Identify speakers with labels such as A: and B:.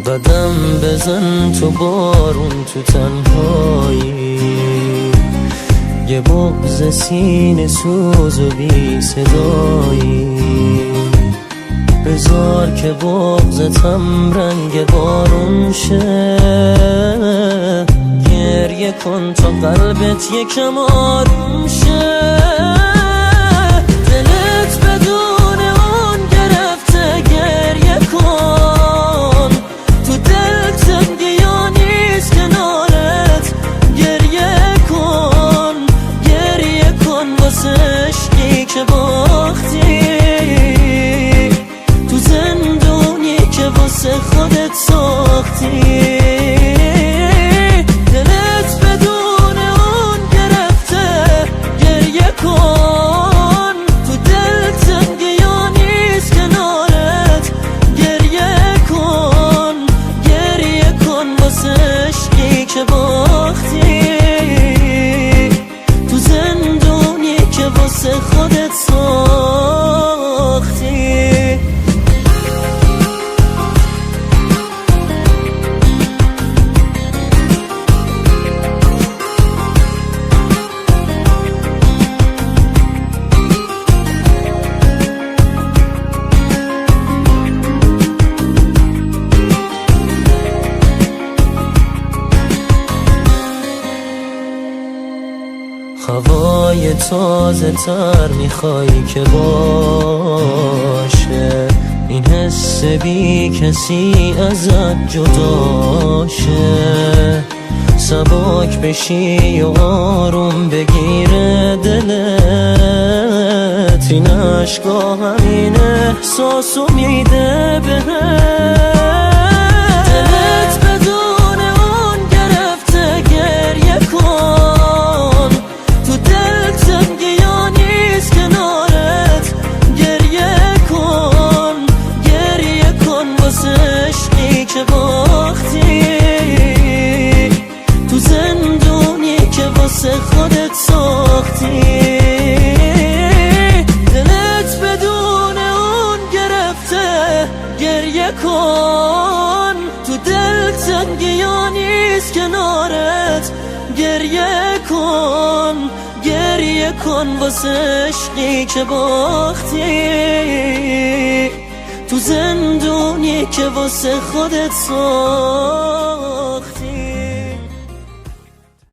A: قدم بزن تو بارون تو تنهایی، یه بغض سینه سوز و بی صدایی. بذار که بغضتم رنگ بارون شه، گریه کن تا قلبت یکم آروم شه. دلت بدون اون گرفته، گریه کن. تو دل تنگی یا نیست کنارت، گریه کن. گریه کن واسه عشقی که باختی، تو زندونی که واسه خودت ساختی. که باختی تو زندونی که واسه خودت ساختی. هوای تازه تر میخوای که باشه، این حس بی کسی ازت جداشه. سبک بشی و آروم بگیره دلت، این عشقا همین احساسو میده بهت. دلت بدون اون گرفته، گریه کن. که باختی تو زندونی که واسه خودت ساختی. دلت بدون اون گرفته، گریه کن. تو دل تنگی یا نیست کنارت، گریه کن. گریه کن واسه عشقی که باختی، تو زندونی که واسه خودت ساختی.